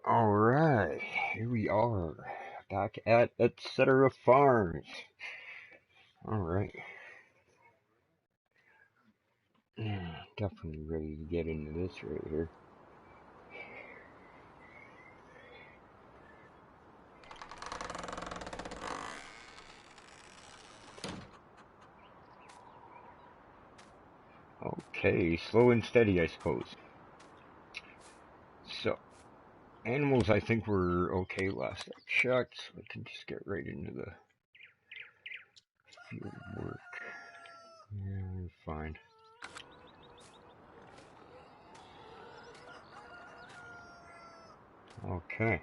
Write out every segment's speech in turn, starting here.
Alright, here we are, back at Etcetera Farms. Alright, definitely ready to get into this right here. Okay, slow and steady, I suppose. So, animals I think were okay last I checked, so I can just get right into the field work. Yeah, we're fine. Okay.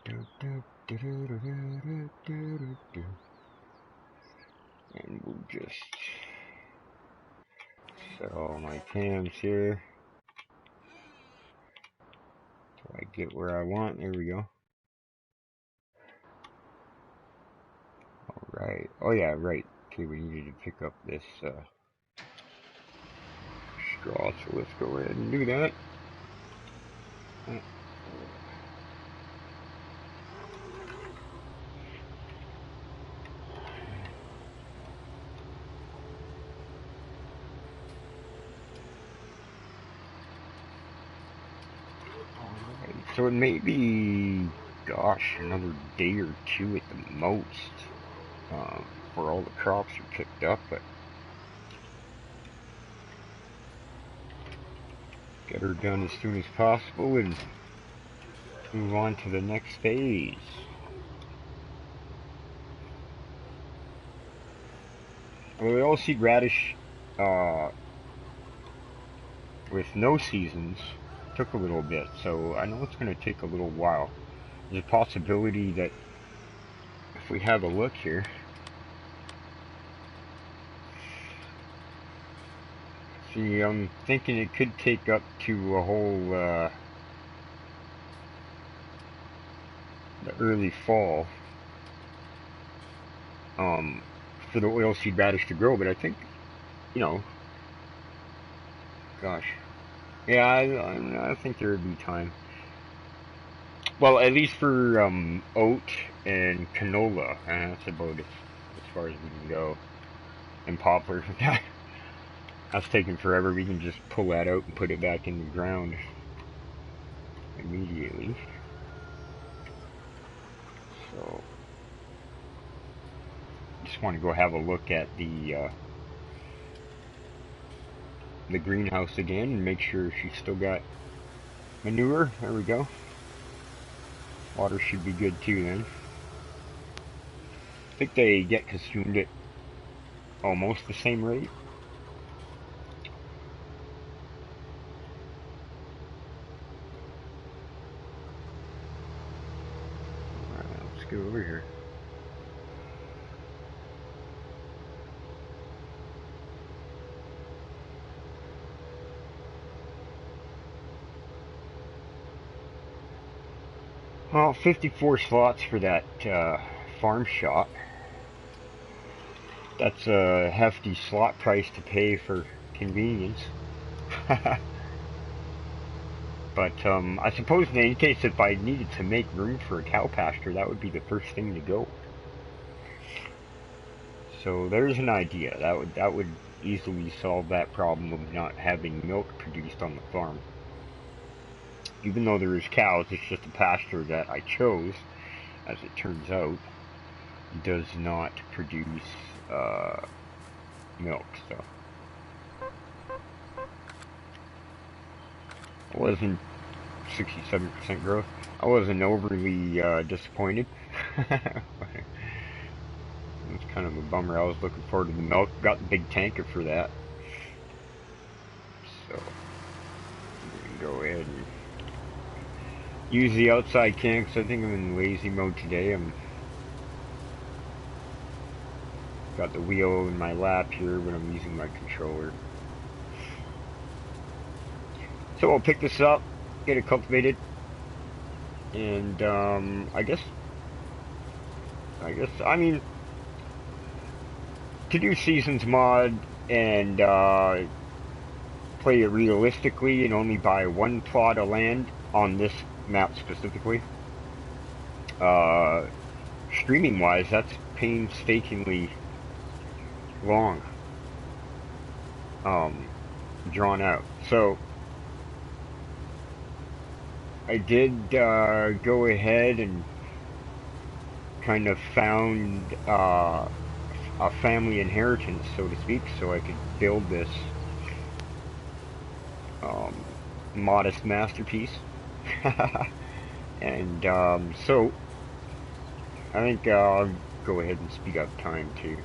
And we'll just set all my cams here till I get where I want. There we go. Alright. Oh yeah, right. Okay, we needed to pick up this straw, so let's go ahead and do that. Alright, so it may be, gosh, another day or two at the most, before all the crops are picked up, but get her done as soon as possible and move on to the next phase. Well, the oilseed radish, with no seasons, took a little bit, so I know it's going to take a little while. There's a possibility that if we have a look here, see, I'm thinking it could take up to a whole, the early fall, for the oilseed radish to grow, but I think, you know, gosh, yeah, I think there would be time. Well, at least for, oat and canola, that's about as far as we can go. And poplar, that's taking forever. We can just pull that out and put it back in the ground immediately. So, just want to go have a look at the greenhouse again and make sure she's still got manure. There we go. Water should be good too then. I think they get consumed at almost the same rate. Alright, let's go over here. Well, 54 slots for that farm shop. That's a hefty slot price to pay for convenience. But I suppose in any case, if I needed to make room for a cow pasture, that would be the first thing to go. So there's an idea. That would easily solve that problem of not having milk produced on the farm. Even though there is cows, it's just a pasture that I chose, as it turns out, does not produce milk. So I wasn't 67% growth. I wasn't overly disappointed. It's kind of a bummer. I was looking forward to the milk. Got the big tanker for that. So I'm going to go ahead and use the outside cam because I think I'm in lazy mode today. I'm got the wheel in my lap here, but I'm using my controller. So I'll pick this up, get it cultivated, and I mean, to do seasons mod and play it realistically and only buy one plot of land on this map specifically. Uh, Streaming wise, that's painstakingly long, um, drawn out. So I did go ahead and kind of found a family inheritance, so to speak, so I could build this um, modest masterpiece. And so I think I'll go ahead and speed up time too.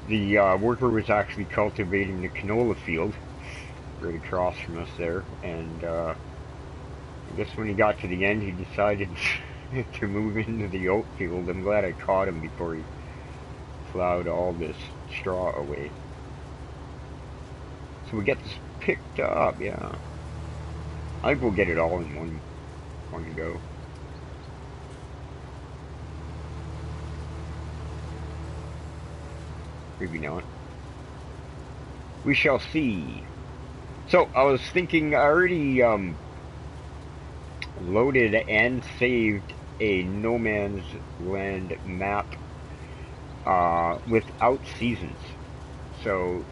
The worker was actually cultivating the canola field right across from us there, and I guess when he got to the end, he decided to move into the oat field. I'm glad I caught him before he plowed all this straw away. So we get this picked up, yeah. I think we'll get it all in one go. Maybe not. We shall see. So I was thinking, I already loaded and saved a No Man's Land map without seasons. So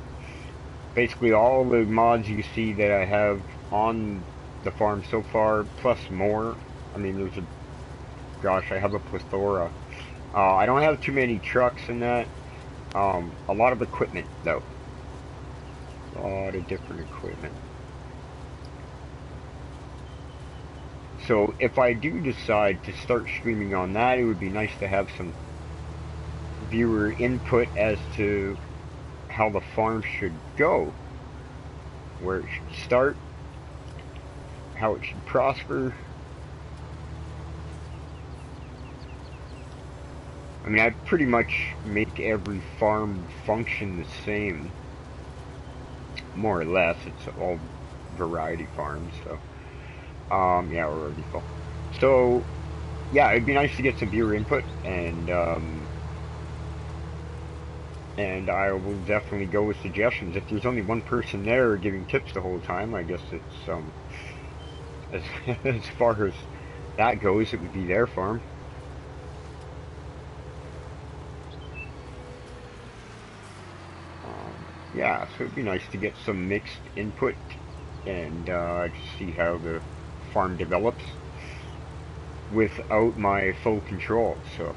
basically all the mods you see that I have on the farm so far, plus more. I mean, gosh, I have a plethora. I don't have too many trucks in that. A lot of equipment though. A lot of different equipment. So if I do decide to start streaming on that, it would be nice to have some viewer input as to how the farm should go, where it should start, how it should prosper. I mean, I pretty much make every farm function the same, more or less. It's all variety farms, so yeah, we're already full. So yeah, it'd be nice to get some viewer input, and I will definitely go with suggestions. If there's only one person there giving tips the whole time, I guess it's as as far as that goes, it would be their farm. Yeah, so it'd be nice to get some mixed input and just see how the farm develops without my full control. So,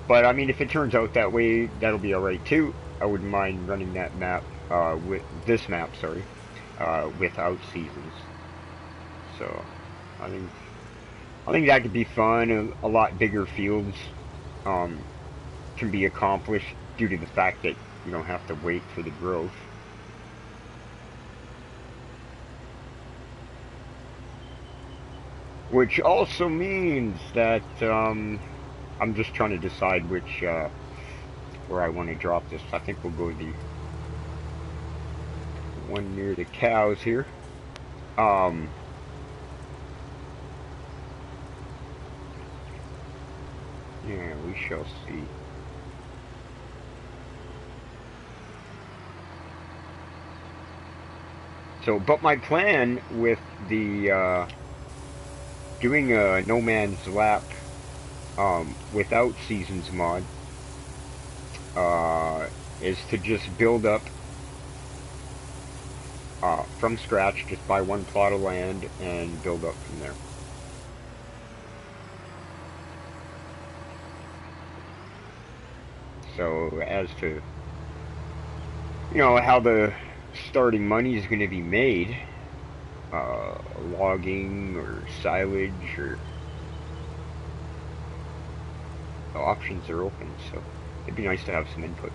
but I mean, if it turns out that way, that'll be alright too. I wouldn't mind running that map, with this map, sorry, without seasons. So, I think that could be fun. A lot bigger fields can be accomplished due to the fact that you don't have to wait for the growth. Which also means that I'm just trying to decide which where I want to drop this. I think we'll go the one near the cows here. Yeah, we shall see. So, but my plan with the doing a No Man's Lap without Seasons mod is to just build up from scratch, just buy one plot of land and build up from there. So as to, you know, how the starting money is going to be made, logging or silage, or the options are open, so it'd be nice to have some input.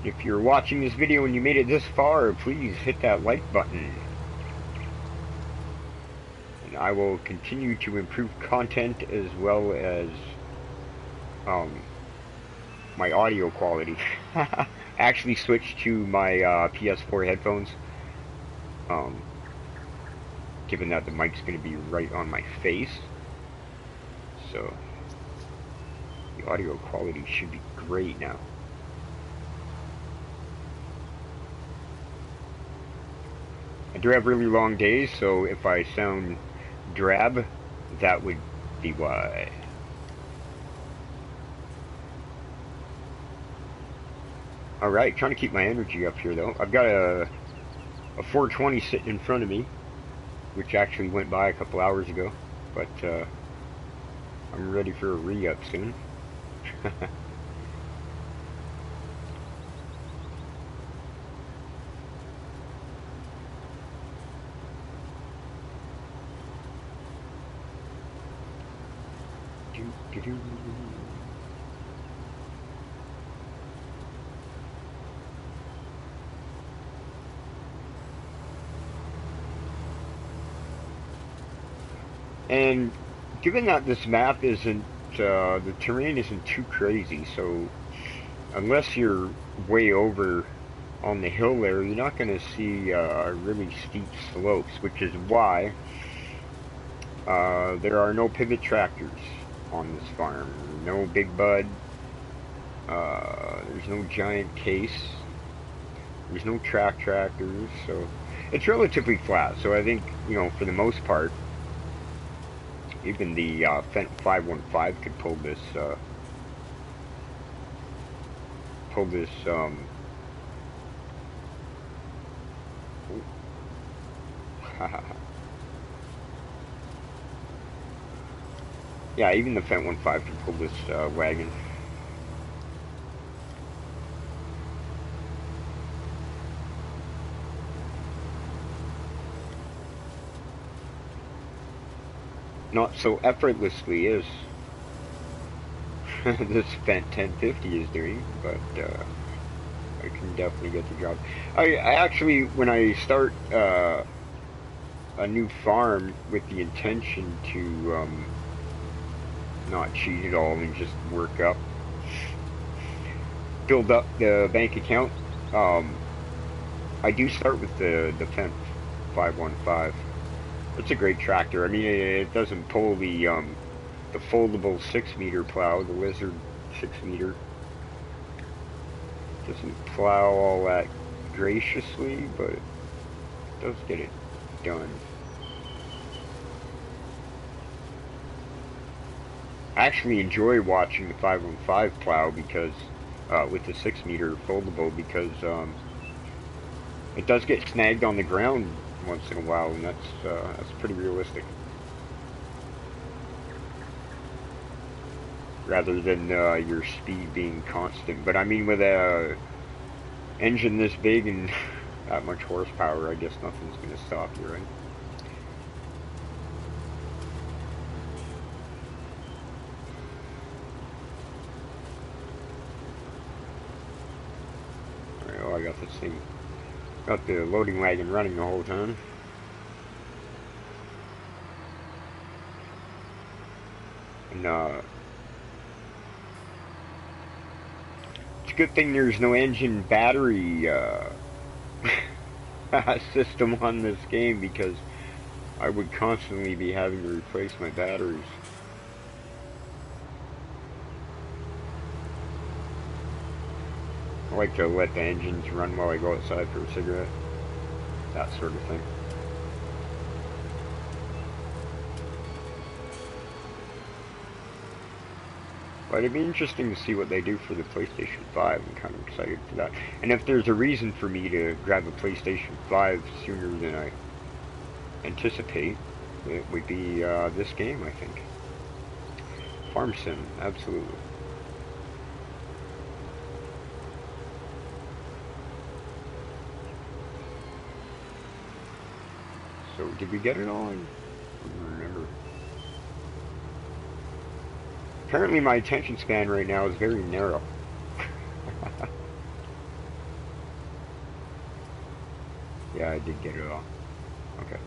If you're watching this video and you made it this far, please hit that like button. And I will continue to improve content as well as my audio quality. I actually switched to my PS4 headphones given that the mic's going to be right on my face. So the audio quality should be great now. I do have really long days, so if I sound drab, that would be why. Alright, trying to keep my energy up here though. I've got a 420 sitting in front of me, which actually went by a couple hours ago, but I'm ready for a re-up soon. And given that this map isn't, the terrain isn't too crazy, so unless you're way over on the hill there, you're not going to see really steep slopes, which is why there are no pivot tractors on this farm. No big bud. There's no giant case. There's no track tractors, so it's relatively flat. So I think, you know, for the most part, even the Fendt 515 could pull this, yeah, even the Fendt 15 could pull this wagon. Not so effortlessly as this Fendt 1050 is doing, but I can definitely get the job. I actually, when I start a new farm with the intention to not cheat at all and just work up, build up the bank account, I do start with the Fendt 515. It's a great tractor. I mean, it doesn't pull the foldable 6-meter plow, the Lizard 6-meter. Doesn't plow all that graciously, but it does get it done. I actually enjoy watching the 515 plow because with the 6-meter foldable, because it does get snagged on the ground once in a while, and that's pretty realistic. Rather than your speed being constant. But I mean, with a engine this big and that much horsepower, I guess nothing's going to stop you, right? Alright, well, I got this thing, got the loading wagon running the whole time. And it's a good thing there's no engine battery system on this game, because I would constantly be having to replace my batteries. I like to let the engines run while I go outside for a cigarette, that sort of thing. But it'd be interesting to see what they do for the PlayStation 5. I'm kind of excited for that. And if there's a reason for me to grab a PlayStation 5 sooner than I anticipate, it would be this game, I think. Farm Sim, absolutely. So, did we get it all? I don't remember. Apparently my attention span right now is very narrow. Yeah, I did get it all. Okay.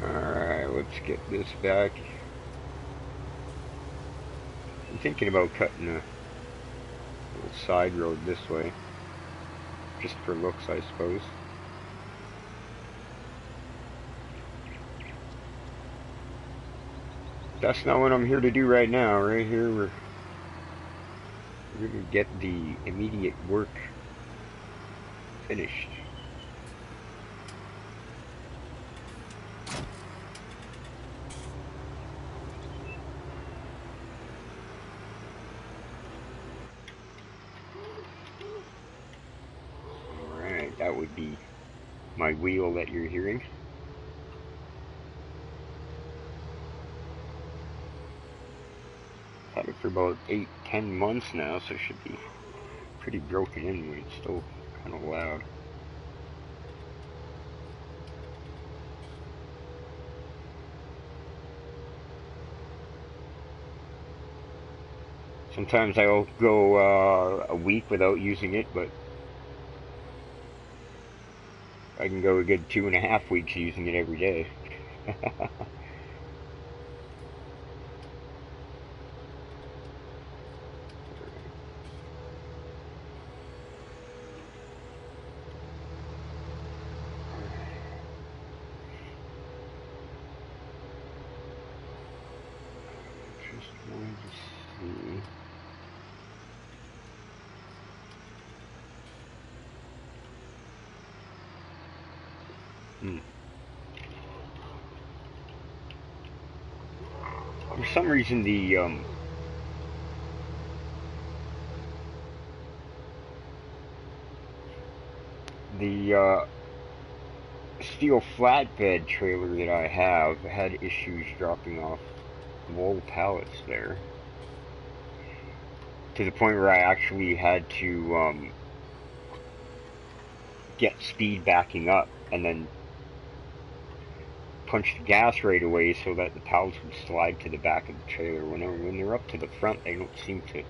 Alright, let's get this back. I'm thinking about cutting a little side road this way. Just for looks, I suppose. That's not what I'm here to do right now. Right here, we're going to get the immediate work finished. Alright, that would be my wheel that you're hearing. Had it for about 8-10 months now, so it should be pretty broken in, but it's still kind of loud. Sometimes I'll go a week without using it, but I can go a good 2.5 weeks using it every day. Just wanted to see. For some reason, the steel flatbed trailer that I have had issues dropping off wall pallets there, to the point where I actually had to get speed backing up and then punch the gas right away so that the pallets would slide to the back of the trailer. When they're up to the front, they don't seem to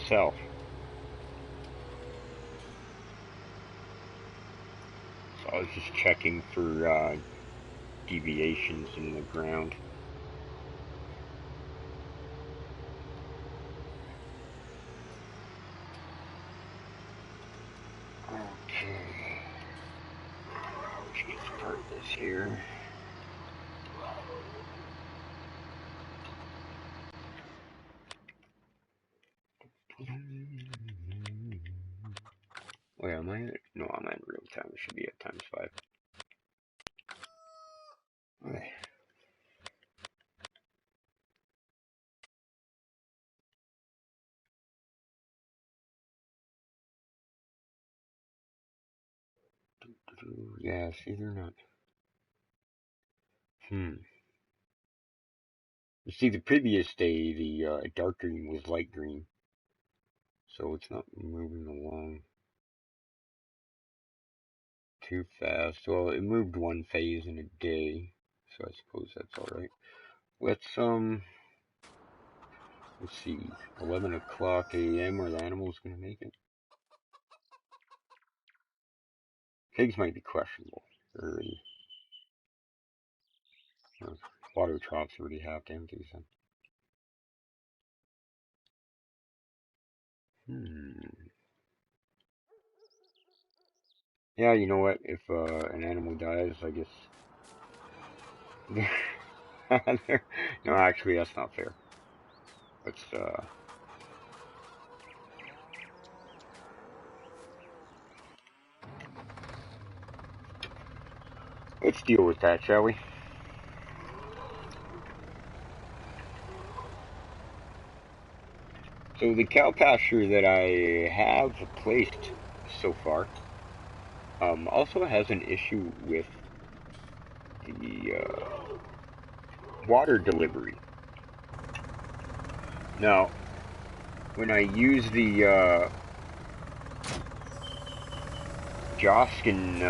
sell. So I was just checking for deviations in the ground. Okay. Let's start this here. Wait, am I? No, I'm at real time. It should be at ×5. Okay. Yeah, see, they're not. You see, the previous day, the dark green was light green, so it's not moving along too fast. Well, it moved one phase in a day, so I suppose that's alright. Let's see, 11 o'clock a.m. Are the animals gonna make it? Pigs might be questionable. Early. Water troughs already have to empty them. Yeah, you know what? If an animal dies, I guess. No, actually, that's not fair. Let's deal with that, shall we? So the cow pasture that I have placed so far also has an issue with the water delivery. Now, when I use the Joskin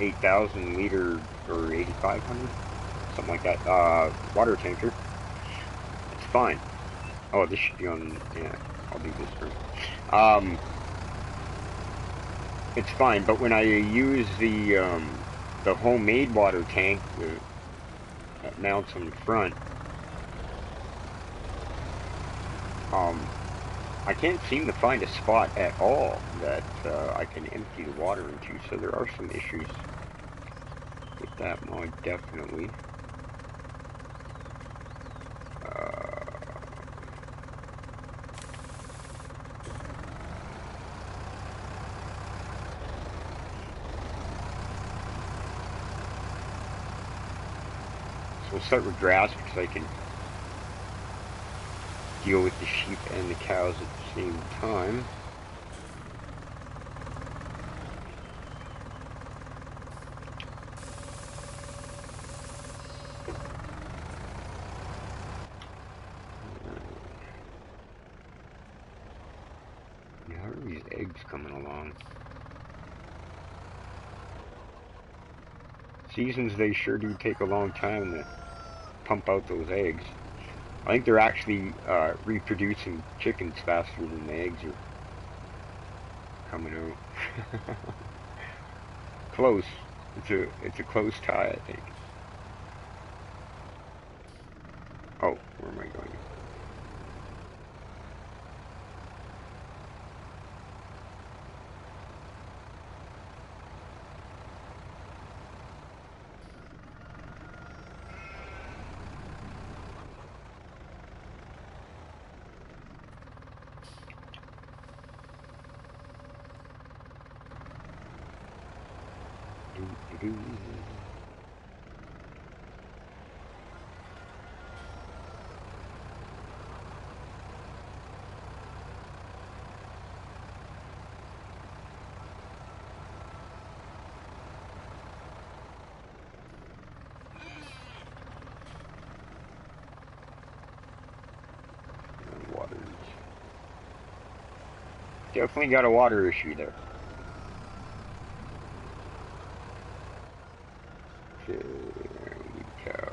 8,000 liter or 8,500, something like that, water tanker, it's fine. Oh, this should be on. Yeah, I'll do this first. It's fine, but when I use the homemade water tank that mounts on the front, I can't seem to find a spot at all that I can empty the water into, so there are some issues with that mod, definitely. So we'll start with grass because I can deal with the sheep and the cows at the same time. How are these eggs coming along? Seasons, they sure do take a long time to pump out those eggs. I think they're actually reproducing chickens faster than the eggs are coming out. Close. It's a close tie, I think. Oh, where am I going? Water. Definitely got a water issue there. Okay, cows.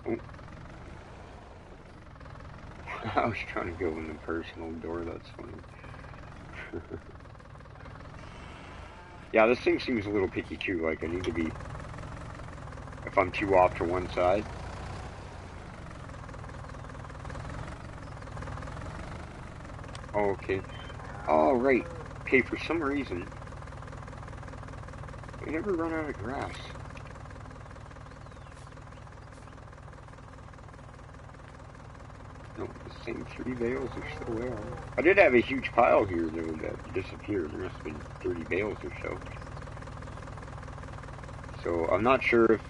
Oh. I was trying to go in the personal door, that's funny. Yeah, this thing seems a little picky too, like I need to be, if I'm too off to one side. Oh, okay. Oh, right. Okay, for some reason, I never run out of grass. No, the same 3 bales are still there. I did have a huge pile here, though, that disappeared. There must have been 30 bales or so. So, I'm not sure if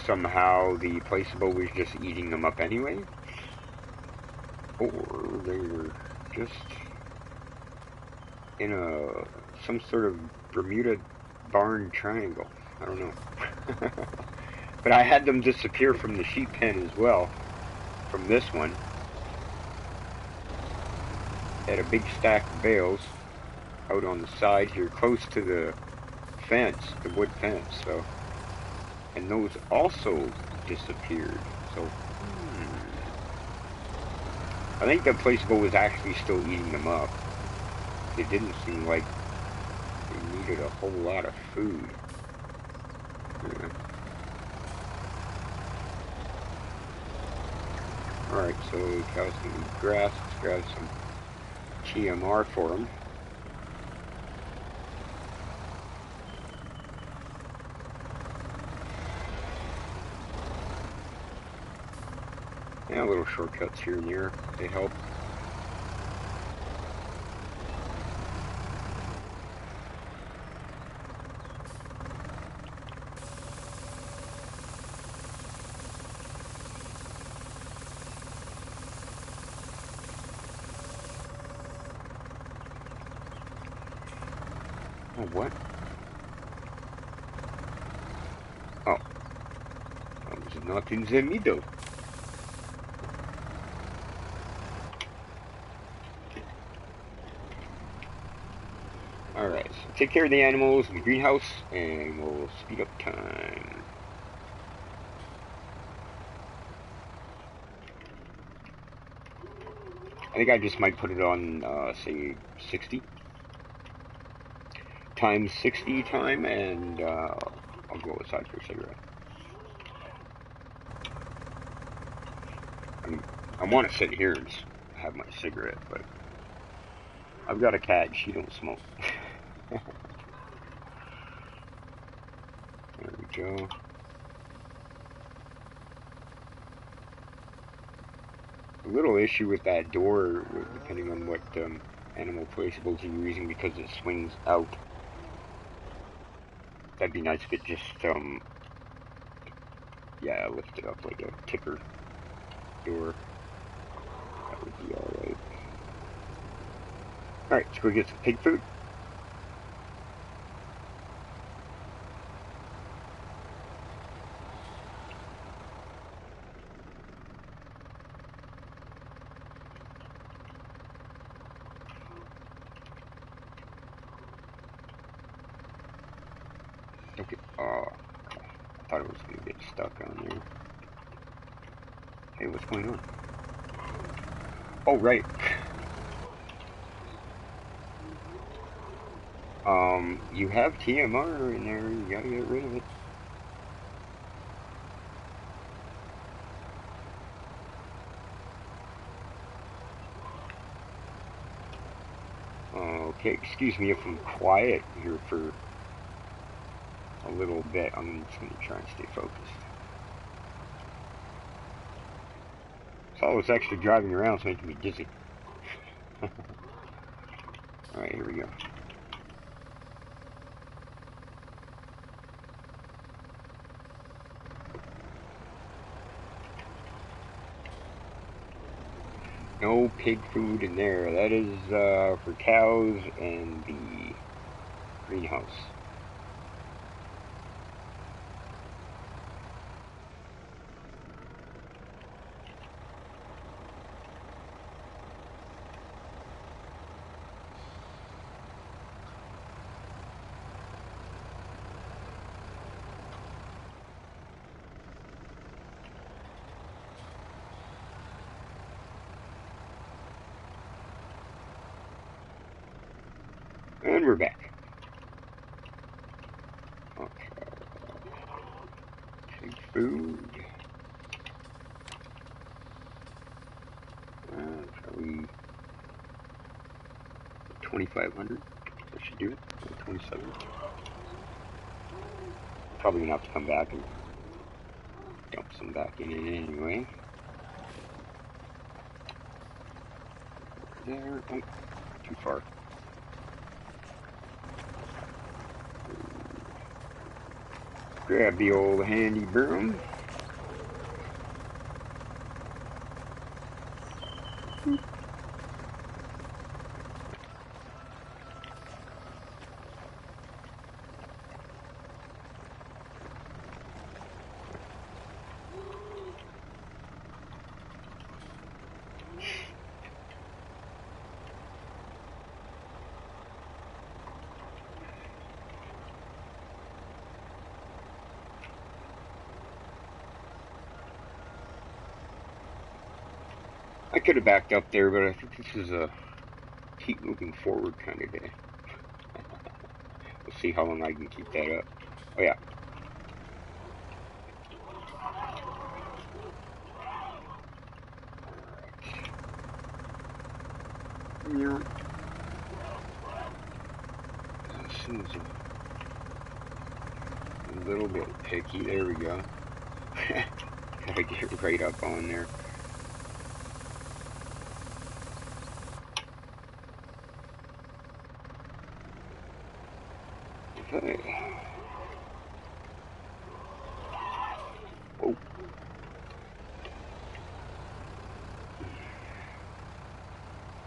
somehow the placeable was just eating them up anyway, or they were just in some sort of Bermuda barn triangle. I don't know. But I had them disappear from the sheep pen as well, from this one. Had a big stack of bales out on the side here, close to the fence, the wood fence, so, and those also disappeared, so, I think the placeable was actually still eating them up. It didn't seem like they needed a whole lot of food. Yeah. Alright, so cows can eat grass. Let's grab some TMR for them. Yeah, little shortcuts here and there, they help. Oh, what? Oh. I was not in the middle. Alright, so take care of the animals in the greenhouse, and we'll speed up time. think I just might put it on, say, 60 times 60 time, and I'll go outside for a cigarette. I want to sit here and have my cigarette, but I've got a cat and she don't smoke. There we go. A little issue with that door, depending on what animal placeables you're using, because it swings out. That'd be nice if it just, yeah, lift it up like a ticker door. That would be alright. Alright, let's go get some pig food. Okay, I thought it was going to get stuck on there. Hey, what's going on? Oh, right. You have TMR in there, you gotta get rid of it. Okay, excuse me if I'm quiet here for a little bit. I'm just gonna try and stay focused. So all this extra driving around is making me dizzy. Alright, here we go. No pig food in there. That is for cows and the greenhouse. And we're back. Okay. Pig food. Probably 2,500. That should do it. 27. Probably gonna have to come back and dump some back in it anyway. There. Oh, too far. Grab the old handy broom. I could have backed up there, but I think this is a keep moving forward kind of day. We'll see how long I can keep that up. Oh yeah. Yeah. This is a little bit picky. There we go. Gotta get right up on there. Okay. Oh.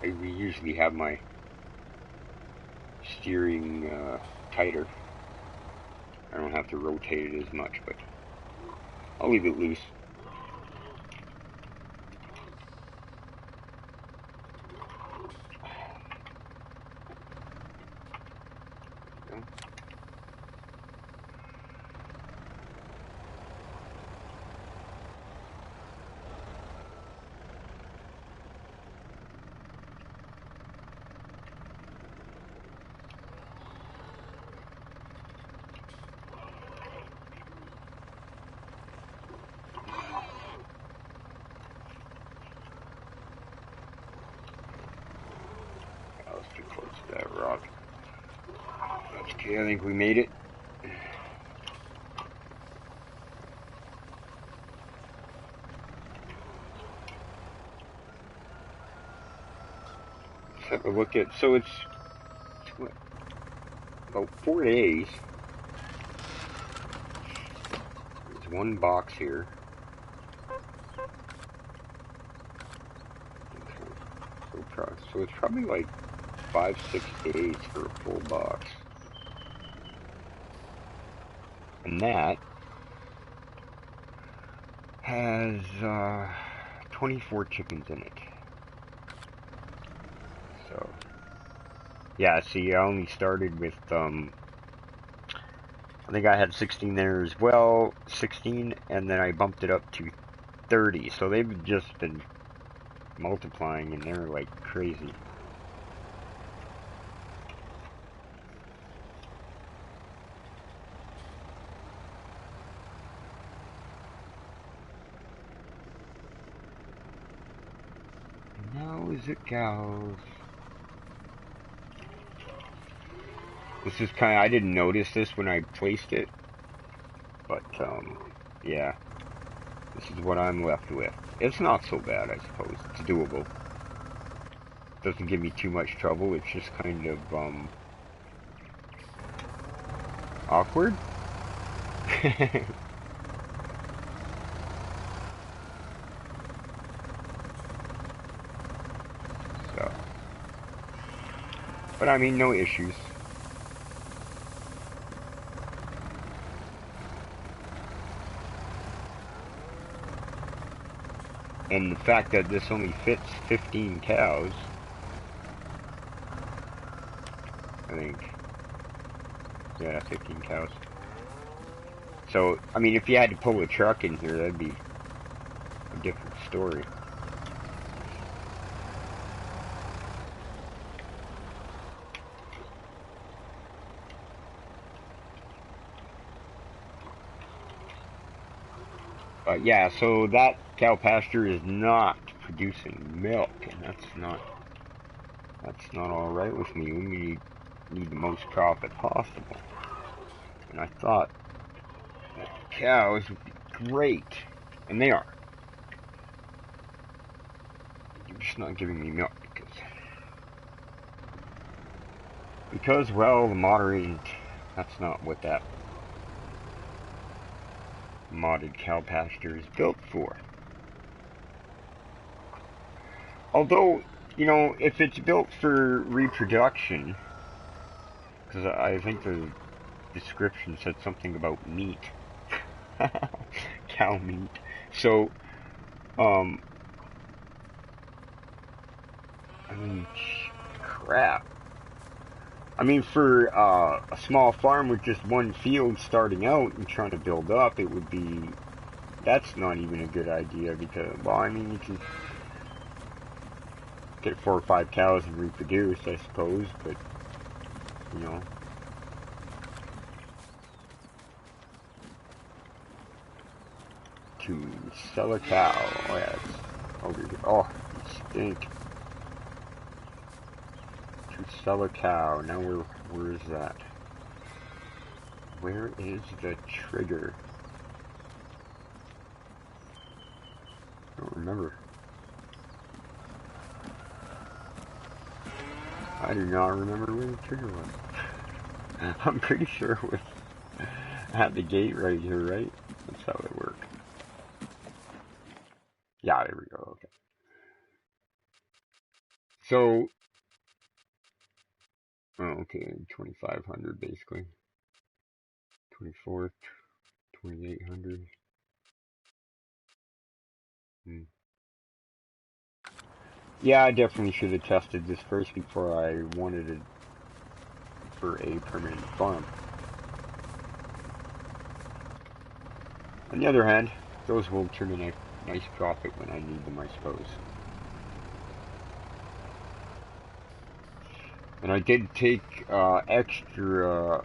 I usually have my steering tighter. I don't have to rotate it as much, but I'll leave it loose. Okay, I think we made it. Let's have a look at, so it's what, about 4 days. There's one box here. Okay. So it's probably like 5-6 days for a full box. And that has 24 chickens in it. So, yeah, see, I only started with, I think I had 16 there as well, 16, and then I bumped it up to 30. So they've just been multiplying, and they're like crazy. Now is it cows? This is kind of, I didn't notice this when I placed it, but yeah, this is what I'm left with. It's not so bad, I suppose. It's doable. Doesn't give me too much trouble. It's just kind of awkward. So, but I mean, no issues. And the fact that this only fits 15 cows, I think. Yeah, 15 cows. So, I mean, if you had to pull a truck in here, that'd be a different story. But yeah, so that cow pasture is not producing milk, and that's not all right with me. We need the most profit possible. And I thought that cows would be great, and they are. You're just not giving me milk because well, the moderated. That's not what that modded cow pasture is built for. Although, you know, if it's built for reproduction, because I think the description said something about meat, cow meat. So, I mean, crap. I mean, for a small farm with just one field starting out and trying to build up, it would be, that's not even a good idea because, well, I mean, you can get 4 or 5 cows and reproduce, I suppose, but, you know. To sell a cow, oh yeah, it's over here. Oh, you stink. To sell a cow, now where is that? Where is the trigger? I don't remember. I do not remember where the trigger was. I'm pretty sure it was at the gate right here, right? That's how they work. Yeah, there we go, okay. So, oh, okay, 2,500 basically. 24th, 2,800. Hmm. Yeah, I definitely should have tested this first before I wanted it for a permanent farm. On the other hand, those will turn in a nice profit when I need them, I suppose. And I did take an extra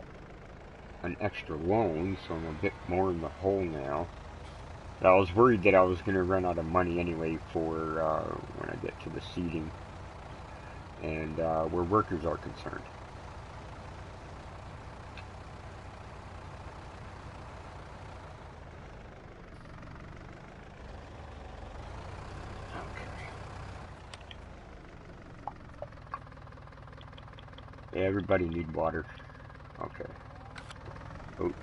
loan, so I'm a bit more in the hole now. I was worried that I was going to run out of money anyway for when I get to the seeding and where workers are concerned. Everybody need water. Okay. Oat.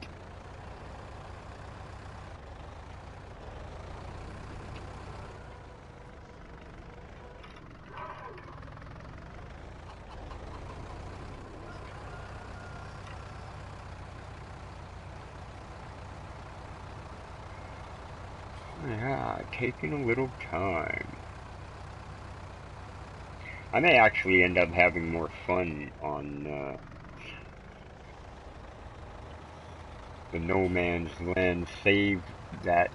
Yeah, taking a little time. I may actually end up having more fun on the No Man's Land save that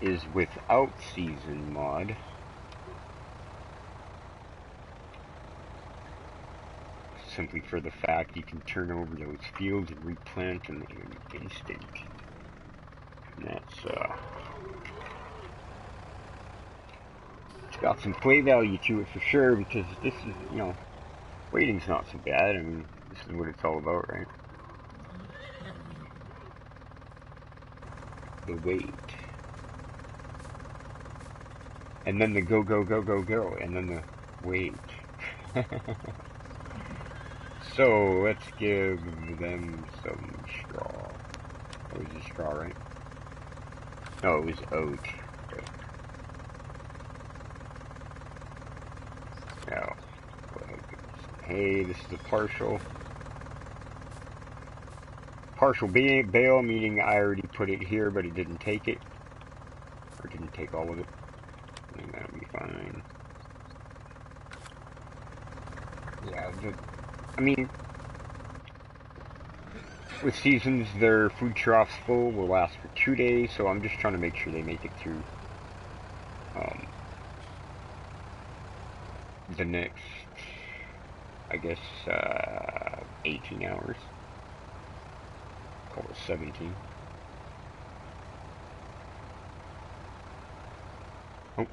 is without season mod. Simply for the fact you can turn over those fields and replant them in an instant. And that's, it's got some play value to it for sure, because this is, you know, waiting's not so bad. I mean, this is what it's all about, right? The wait. And then the go, go, go, go, go. And then the wait. So, let's give them some straw. Oh, it was straw, right? No, it was oat. Okay. Now, go ahead and give them some hay. This is a partial bale, meaning I already put it here, but it didn't take it. Or didn't take all of it. I think that'll be fine. Yeah, I mean, with seasons, their food troughs full will last for 2 days, so I'm just trying to make sure they make it through the next, I guess, 18 hours. Call it 17. Oh.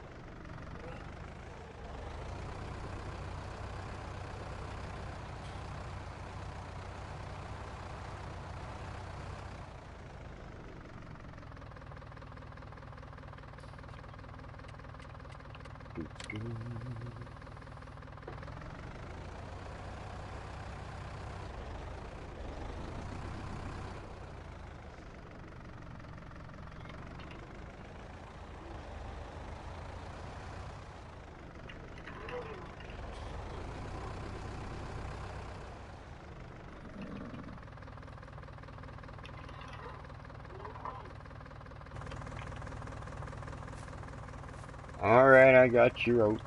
Alright, I got your oats.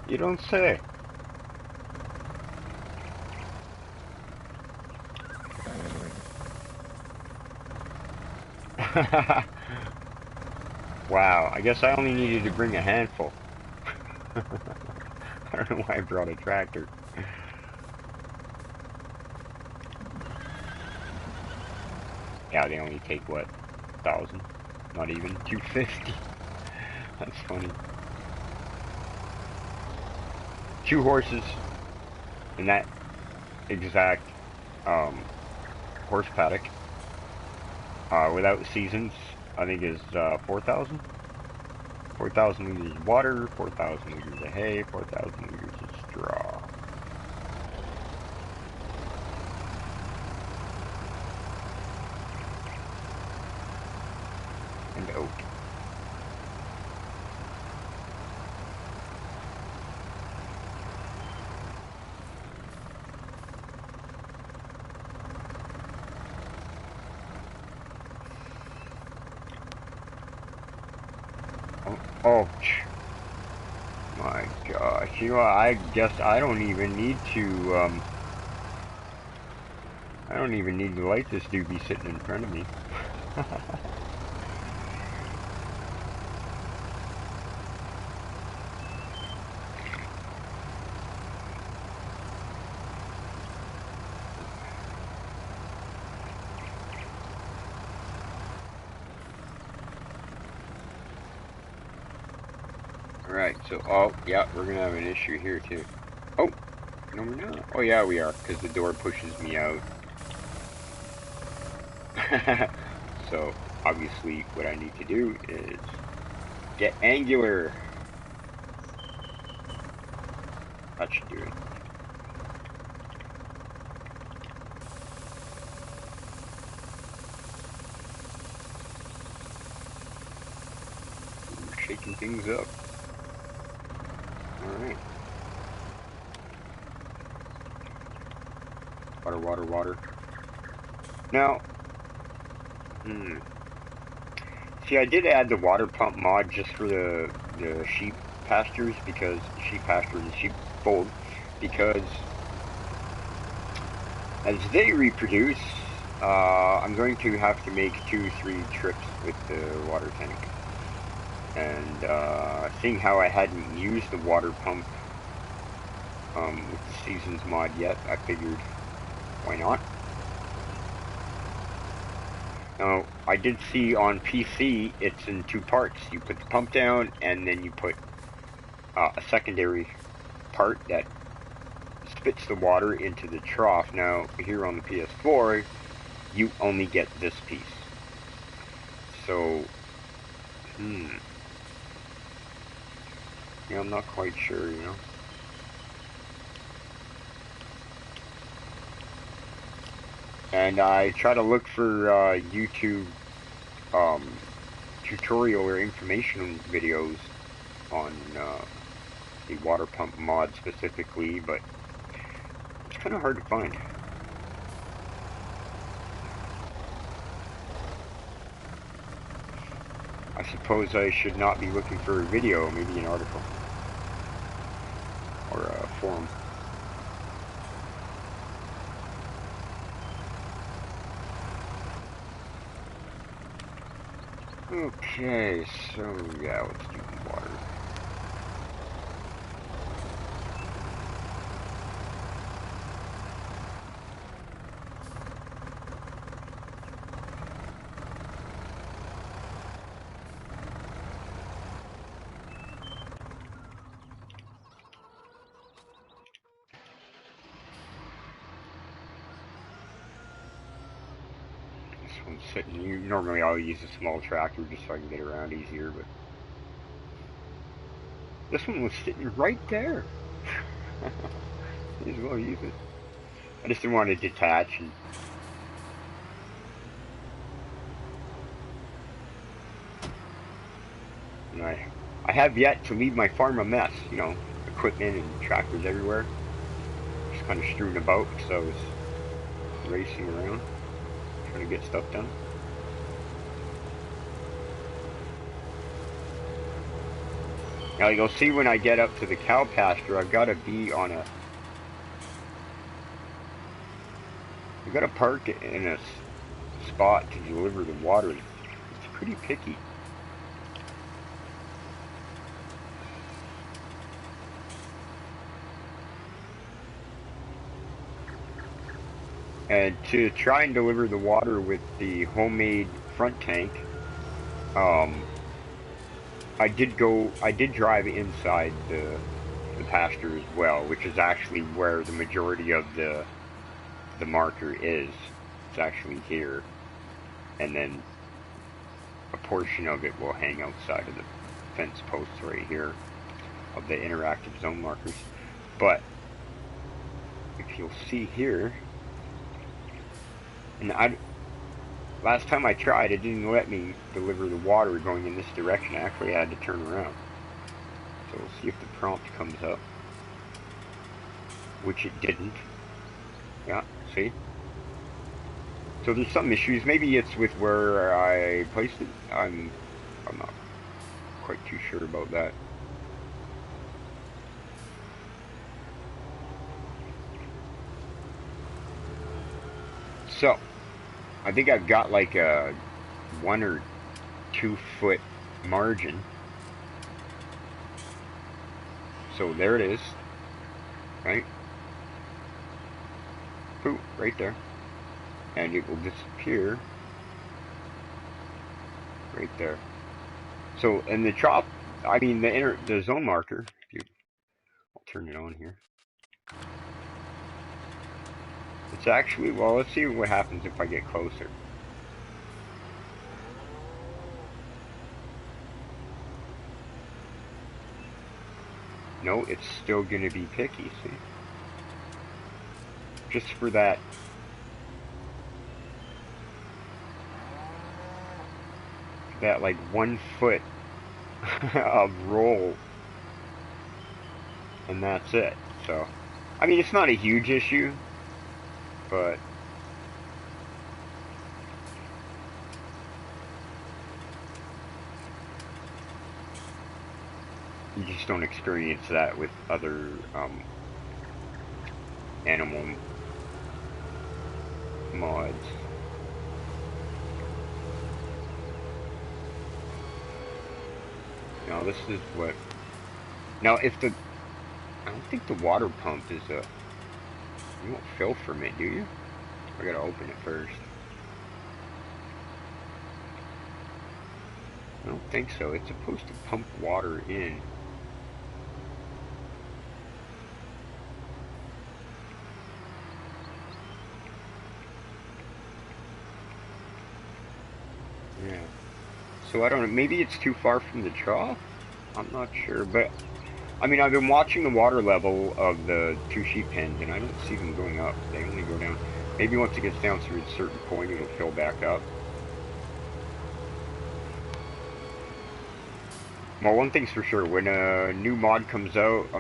You don't say. Wow, I guess I only needed to bring a handful. I don't know why I brought a tractor. Yeah, they only take, what, 1,000? Not even 250. That's funny. 2 horses in that exact horse paddock without seasons, I think is 4,000. 4,000 liters of water, 4,000 liters of hay, 4,000 liters of straw. And oat. Oh, my gosh. You know, I guess I don't even need to, I don't even need to light this doobie sitting in front of me. Alright, so, oh, yeah, we're gonna have an issue here, too. Oh, no, we're not. Oh, yeah, we are, because the door pushes me out. So, obviously, what I need to do is Get angular. That should do it. Ooh, shaking things up. Alright. Water, water, water. Now, see, I did add the water pump mod just for the sheep pastures, because sheep pasture and sheep fold, because as they reproduce, I'm going to have to make 2-3 trips with the water tank. And seeing how I hadn't used the water pump with the seasons mod yet, I figured, why not? Now, I did see on PC it's in 2 parts. You put the pump down, and then you put a secondary part that spits the water into the trough. Now, here on the PS4, you only get this piece. So, yeah, I'm not quite sure, you know. And I try to look for YouTube tutorial or information videos on the water pump mod specifically, but it's kind of hard to find. I suppose I should not be looking for a video, maybe an article or a forum. Okay, so yeah, let's do water. This one's sitting. Normally I'll use a small tractor just so I can get around easier, but this one was sitting right there. May as well use it. I just didn't want to detach and I have yet to leave my farm a mess, you know, equipment and tractors everywhere. Just kind of strewn about because I was racing around, trying to get stuff done. Now you'll see when I get up to the cow pasture, I've got to be on a... I've got to park in a spot to deliver the water. It's pretty picky. And to try and deliver the water with the homemade front tank, I did drive inside the pasture as well, which is actually where the majority of the marker is. It's actually here, and then a portion of it will hang outside of the fence posts right here of the interactive zone markers. But if you'll see here, and last time I tried, it didn't let me deliver the water going in this direction. I actually had to turn around. So we'll see if the prompt comes up, which it didn't. Yeah, see? So there's some issues. Maybe it's with where I placed it. I'm not quite too sure about that. So I think I've got like a 1 or 2 foot margin. So there it is, right? Boop, right there. And it will disappear right there. So, and the chop, I mean the zone marker, I'll turn it on here. It's actually, well, let's see what happens if I get closer. No, it's still gonna be picky, see? Just for that like 1 foot of roll, and that's it. So, I mean, it's not a huge issue, but you just don't experience that with other animal mods. Now this is what. Now if the, I don't think the water pump is a. You won't fill from it, do you? I gotta open it first. I don't think so. It's supposed to pump water in. Yeah. So I don't know. Maybe it's too far from the trough? I'm not sure. But, I mean, I've been watching the water level of the 2 sheep pens, and I don't see them going up. They only go down. Maybe once it gets down to a certain point, it'll fill back up. Well, one thing's for sure, when a new mod comes out,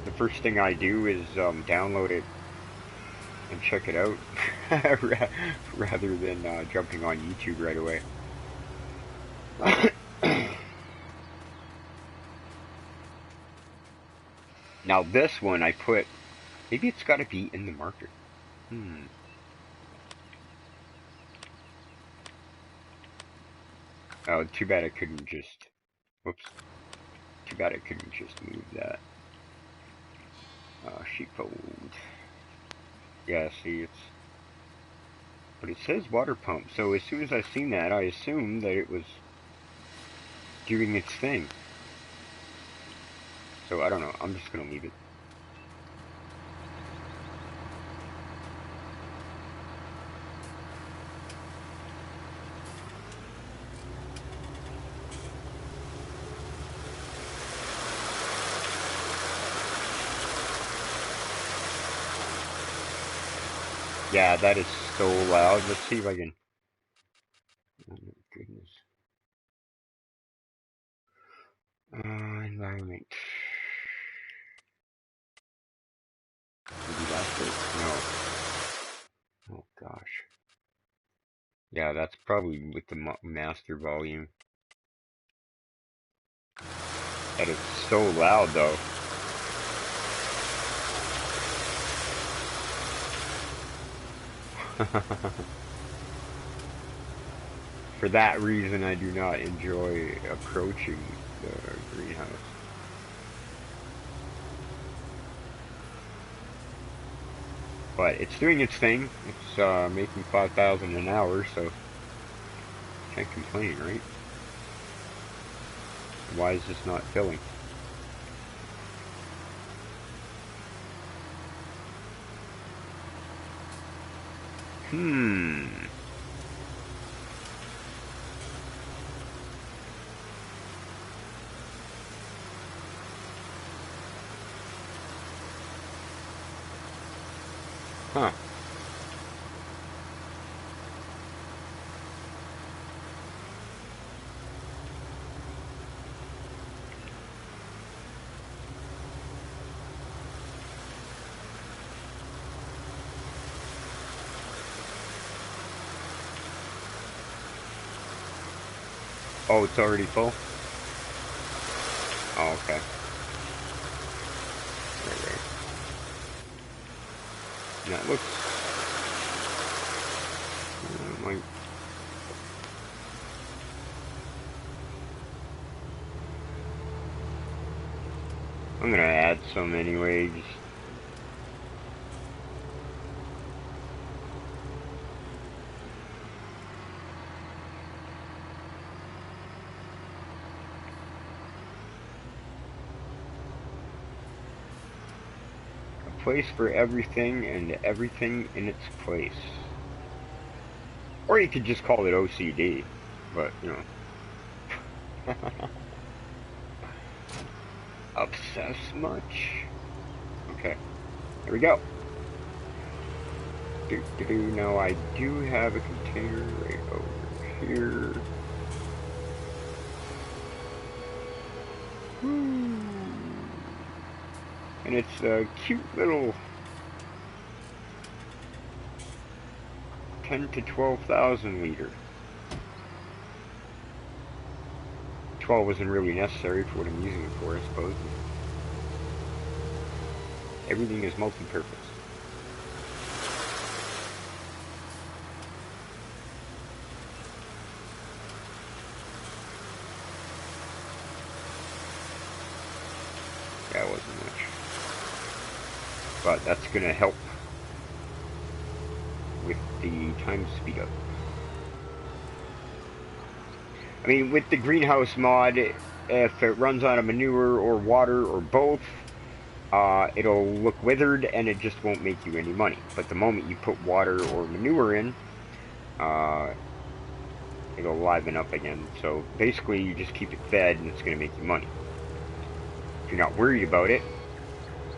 the first thing I do is download it and check it out, rather than jumping on YouTube right away. Now this one I put, maybe it's got to be in the marker. Oh, too bad I couldn't just, whoops. Too bad I couldn't just move that. Sheepfold. Yeah, see, but it says water pump, so as soon as I seen that, I assumed that it was doing its thing. So I don't know, I'm just gonna leave it. Yeah, that is so loud. Let's see if I can. Oh my goodness. Environment. Maybe that's it. No. Oh gosh. Yeah, that's probably with the master volume. That is so loud though. For that reason, I do not enjoy approaching the greenhouse. But it's doing its thing. It's making 5,000 an hour, so can't complain, right? Why is this not filling? Huh. Oh, it's already full? Oh, okay. Right. That looks... like... I'm gonna add some anyway, just... place for everything and everything in its place. Or you could just call it OCD, but you know. obsess much. Okay, there we go. Now I do have a container right over here. And it's a cute little 10 to 12,000 liter. 12 isn't really necessary for what I'm using it for, I suppose. Everything is multi-purpose. That wasn't much. But that's going to help with the time speed up. I mean, with the greenhouse mod, if it runs out of manure or water or both, it'll look withered and it just won't make you any money. But the moment you put water or manure in, it'll liven up again. So basically, you just keep it fed and it's going to make you money. If you're not worried about it,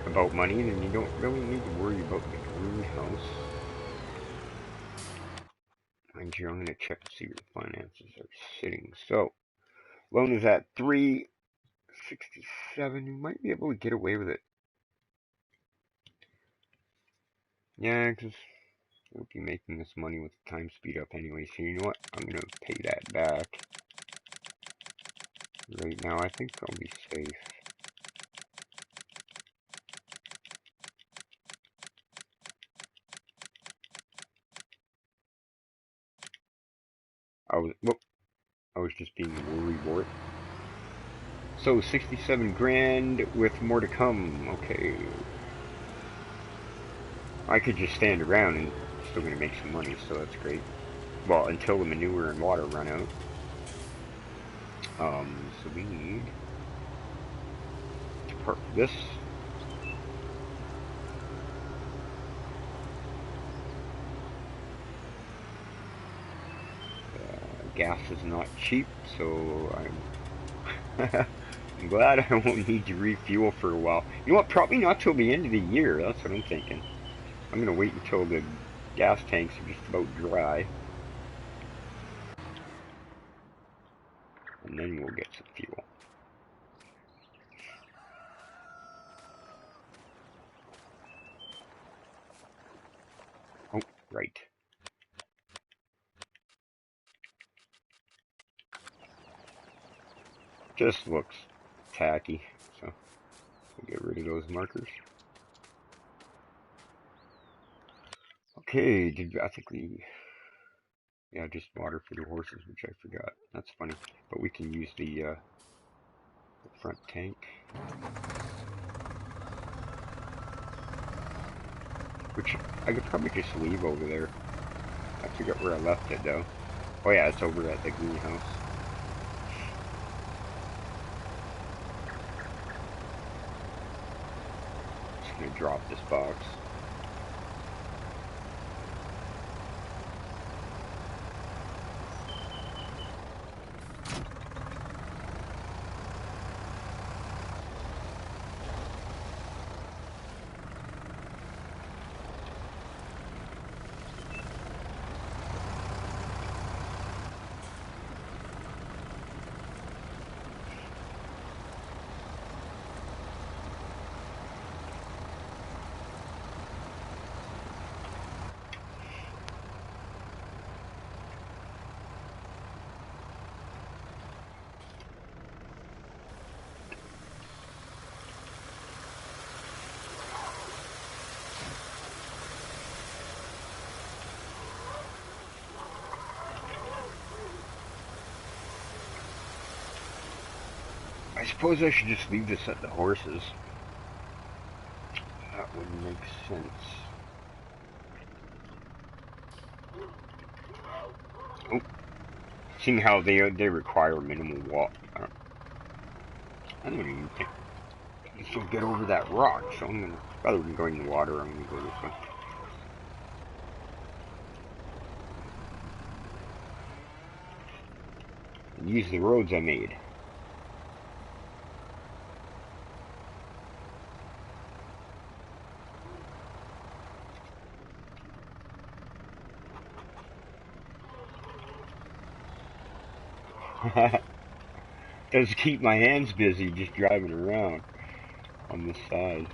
about money, then you don't really need to worry about the greenhouse. Mind you, I'm going to check to see where the finances are sitting. So, loan is at 367. You might be able to get away with it. Yeah, because we'll be making this money with the time speed up anyway. So you know what? I'm going to pay that back. Right now, I think I'll be safe. I was just being worrywart. So 67 grand with more to come. Okay. I could just stand around and still gonna make some money, so that's great. Well, until the manure and water run out. So we need to park this. Gas is not cheap, so I'm glad I won't need to refuel for a while. You know what? Probably not till the end of the year. That's what I'm thinking. I'm gonna wait until the gas tanks are just about dry, and then we'll get some fuel. Oh, right. Just looks tacky, so we'll get rid of those markers. Okay, I think yeah, just water for the horses, which I forgot. That's funny, but we can use the front tank. Which I could probably just leave over there. I forget where I left it though. Oh yeah, it's over at the greenhouse. Just gonna drop this box. I suppose I should just leave this at the horses. That would make sense. Oh, seeing how they require minimal walk. I don't even think this will get over that rock, so I'm gonna, rather than going in the water, I'm gonna go this way. And use the roads I made. Does keep my hands busy just driving around on this side.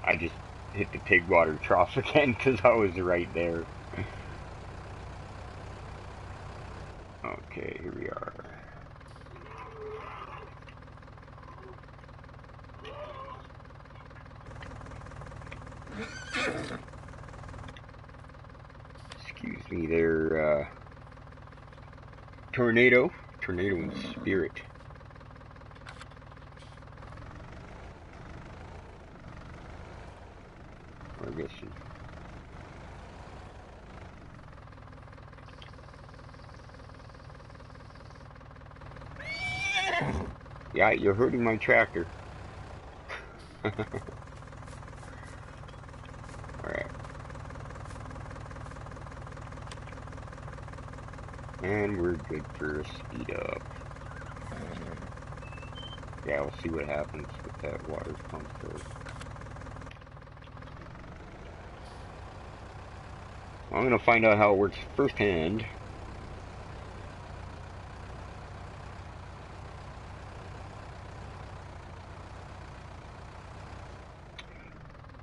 I just hit the pig water trough again because I was right there. Okay, here we are. Excuse me there, tornado. Tornado in spirit. Or I guess. Yeah, you're hurting my tractor. Alright. And we're good for a speed up. Yeah, we'll see what happens with that water pump first. Well, I'm going to find out how it works firsthand.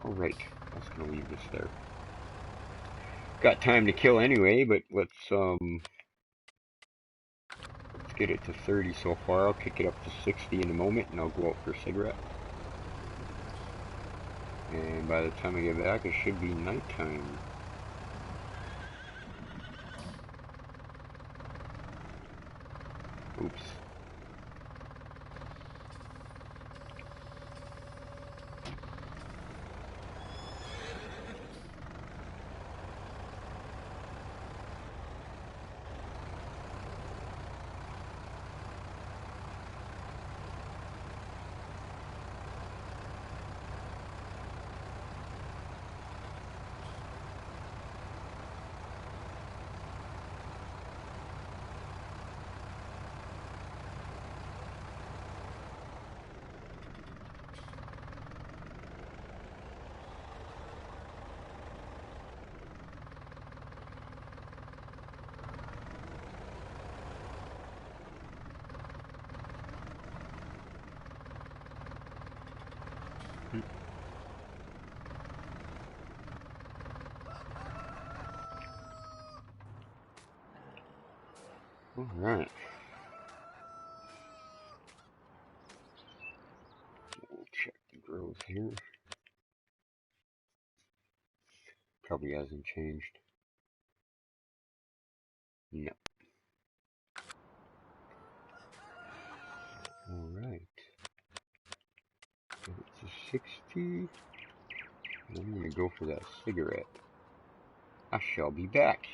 Alright, I was going to leave this there. Got time to kill anyway, but let's get it to 30 so far. I'll kick it up to 60 in a moment, and I'll go out for a cigarette. And by the time I get back, it should be nighttime. Oops. Alright. We'll check the growth here. Probably hasn't changed. No. Alright. Get it to 60. I'm gonna go for that cigarette. I shall be back.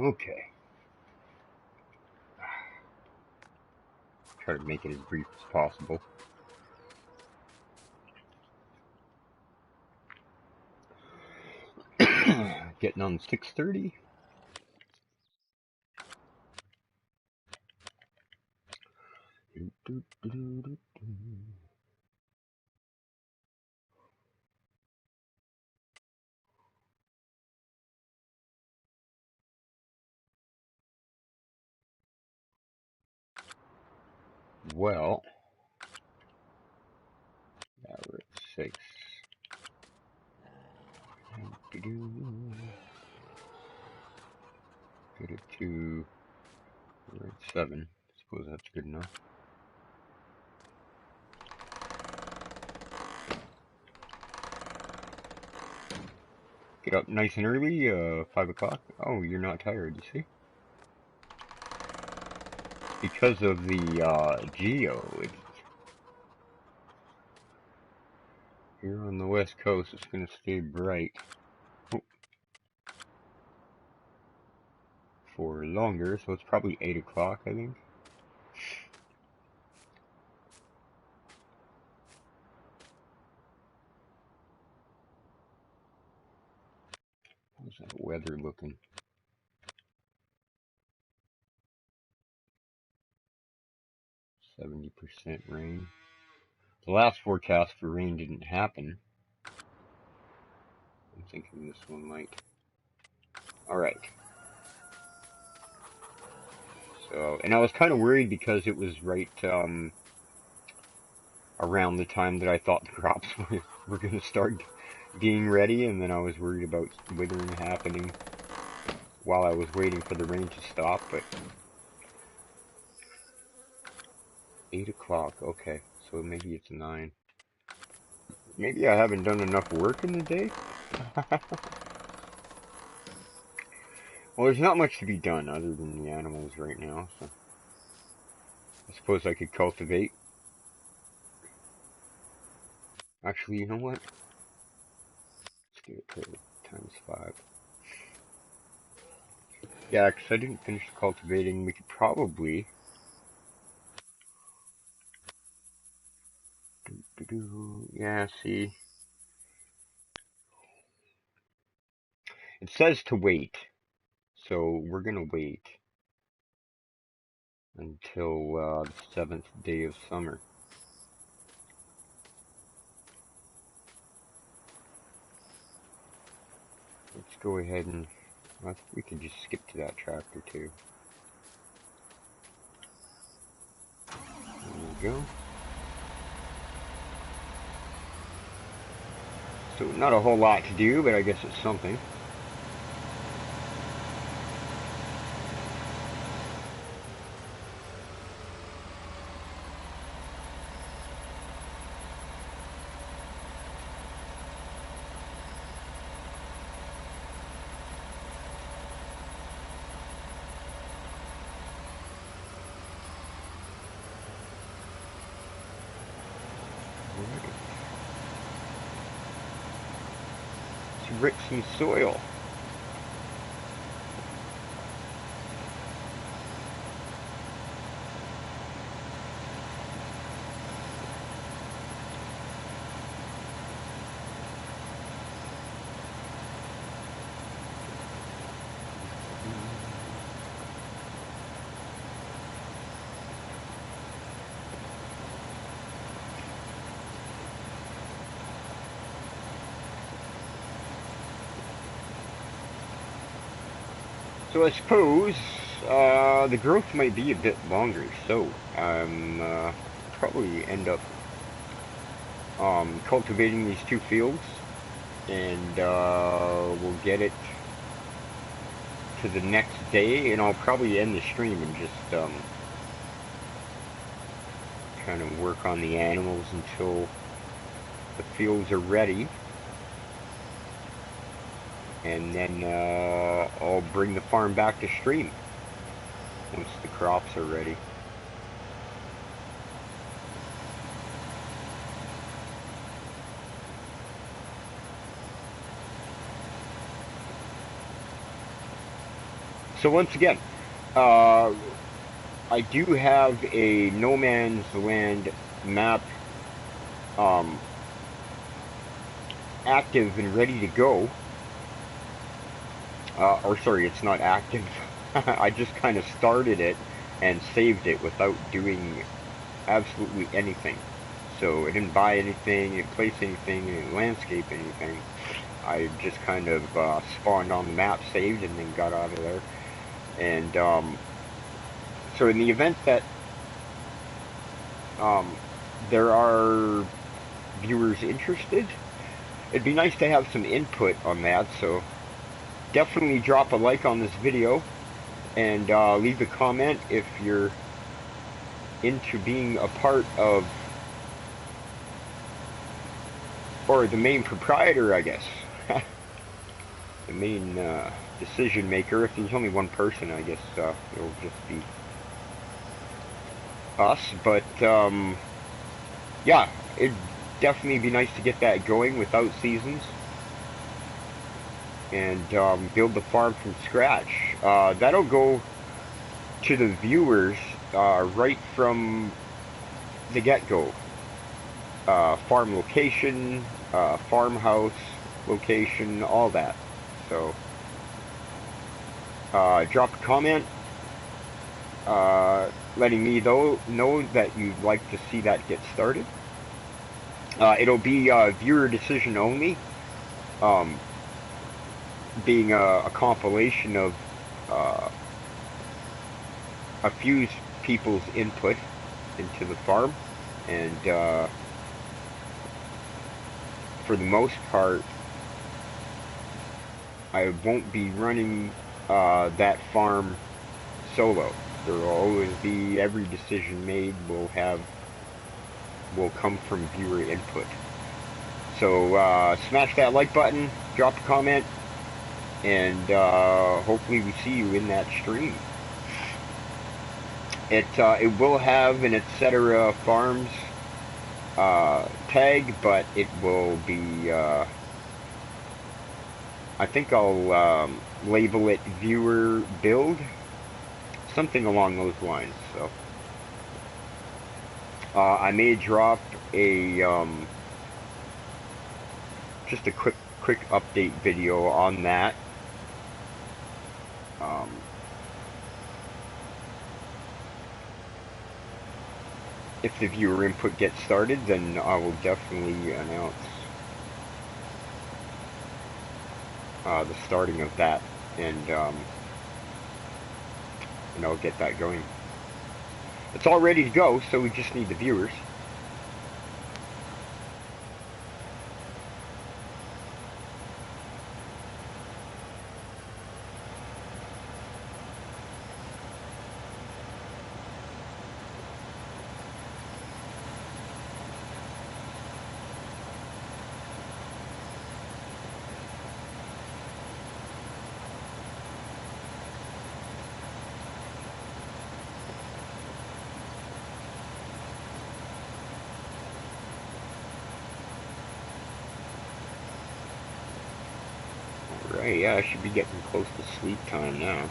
Okay. Try to make it as brief as possible. Getting on 6:30. Well, now we're at 6. Get it to, we're at 7. I suppose that's good enough. Get up nice and early, 5 o'clock. Oh, you're not tired, you see? Because of the geo, it's here on the west coast, it's going to stay bright for longer, so it's probably 8 o'clock, I think. How's that weather looking? 70% rain. The last forecast for rain didn't happen. I'm thinking this one might. Alright. So, and I was kind of worried because it was right around the time that I thought the crops were going to start being ready, and then I was worried about withering happening while I was waiting for the rain to stop, but 8 o'clock, okay, so maybe it's 9. Maybe I haven't done enough work in the day? Well, there's not much to be done other than the animals right now, so I suppose I could cultivate. Actually, you know what? Let's get it to times 5. Yeah, because I didn't finish cultivating. We could probably... Yeah, see? It says to wait, so we're going to wait until the 7th day of summer. Let's go ahead and... I think we can just skip to that tractor too. There we go. So not a whole lot to do, but I guess it's something. Let's rip some soil. So I suppose the growth might be a bit longer, so probably end up cultivating these 2 fields, and we'll get it to the next day, and I'll probably end the stream and just kind of work on the animals until the fields are ready. And then I'll bring the farm back to stream once the crops are ready. So once again, uh, I do have a no man's land map um, active and ready to go. Or sorry, it's not active. I just kind of started it and saved it without doing absolutely anything. So I didn't buy anything, didn't place anything, didn't landscape anything. I just kind of spawned on the map, saved, and then got out of there. And so in the event that um, there are viewers interested, it'd be nice to have some input on that. So definitely drop a like on this video and leave a comment if you're into being a part of, or the main proprietor, I guess. The main decision maker. If there's only one person, I guess it'll just be us. But yeah, it'd definitely be nice to get that going without seasons and build the farm from scratch. That'll go to the viewers right from the get-go. Farm location, farmhouse location, all that. So drop a comment letting me know that you'd like to see that get started. It'll be viewer decision only, being a compilation of a few people's input into the farm, and for the most part I won't be running that farm solo. There will always be, every decision made will come from viewer input. So smash that like button, drop a comment, and hopefully we see you in that stream. It will have an Etcetera Farms tag, but it will be I think I'll label it viewer build, something along those lines. So I may drop a just a quick update video on that. If the viewer input gets started, then I will definitely announce the starting of that, and I'll get that going. It's all ready to go, so we just need the viewers. Right, yeah, I should be getting close to sleep time now.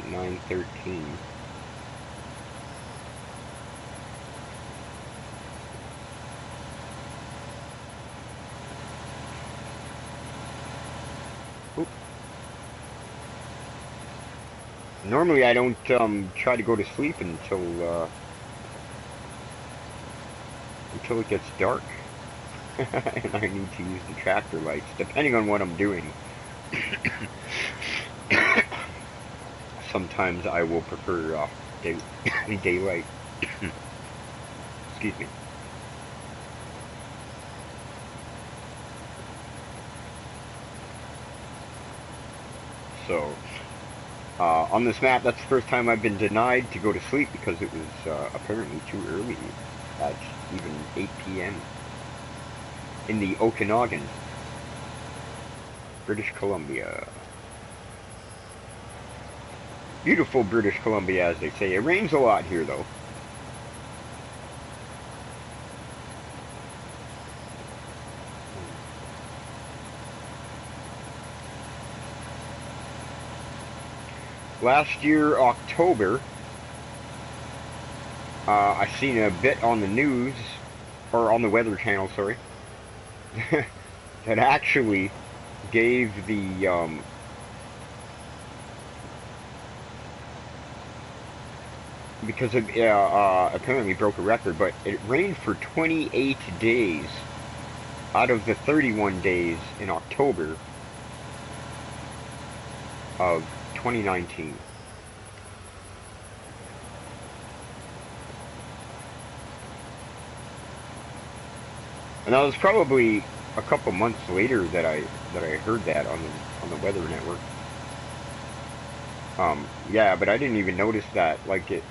9:13. Oop. Normally I don't try to go to sleep until it gets dark. And I need to use the tractor lights, depending on what I'm doing. Sometimes I will prefer daylight. Excuse me. So, on this map, that's the first time I've been denied to go to sleep because it was apparently too early at even 8 p.m. in the Okanagan, British Columbia. Beautiful British Columbia, as they say. It rains a lot here, though. last year, October, I seen a bit on the news, or on the Weather Channel, sorry, that actually gave the, because it apparently broke a record, but it rained for 28 days out of the 31 days in October of 2019. And that was probably a couple months later that I heard that on the Weather Network. Yeah, but I didn't even notice that. Like it's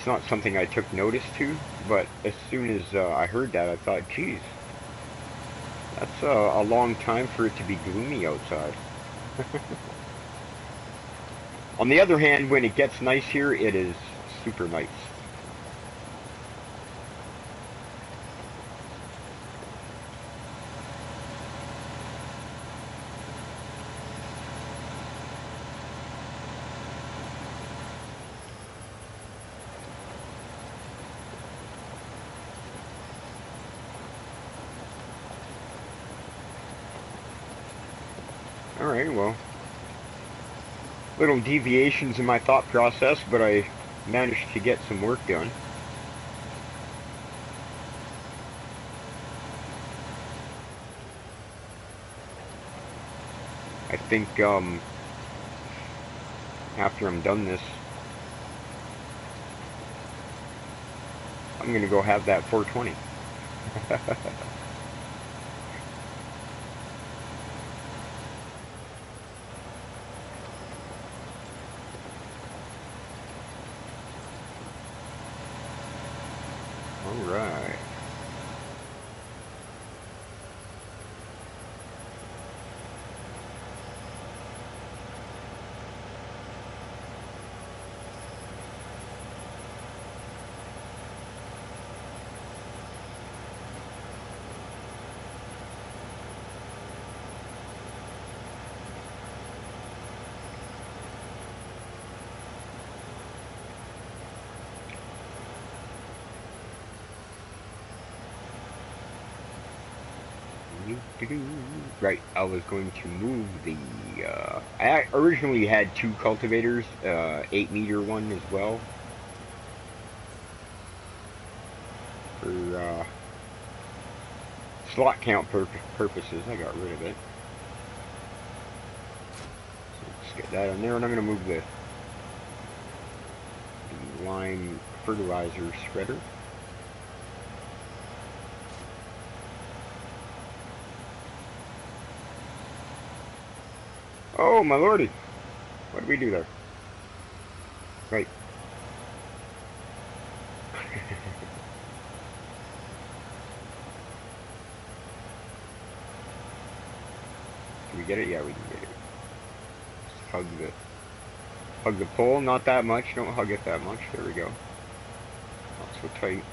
not something I took notice to. But as soon as I heard that, I thought, geez, that's a long time for it to be gloomy outside. On the other hand, when it gets nice here, it is super nice. All right, well, little deviations in my thought process, but I managed to get some work done. I think after I'm done this, I'm gonna go have that 420. All right. Right, I was going to move the. I originally had two cultivators, 8 meter one as well, for slot count purposes. I got rid of it. So let's get that in there, and I'm going to move the lime fertilizer spreader. Oh my lordy! What did we do there? Right. Can we get it? Yeah, we can get it. Just hug the pole. Not that much. Don't hug it that much. There we go. Not so tight.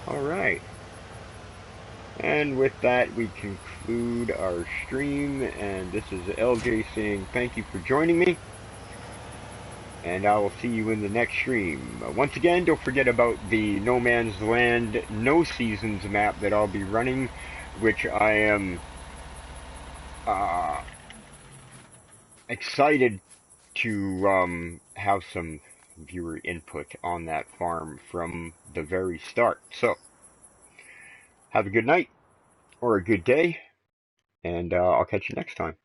All right. And with that, we conclude our stream. And this is LJ saying thank you for joining me. And I will see you in the next stream. Once again, don't forget about the No Man's Land No Seasons map that I'll be running, which I am excited to have some viewer input on that farm from the very start. So, have a good night or a good day, and I'll catch you next time.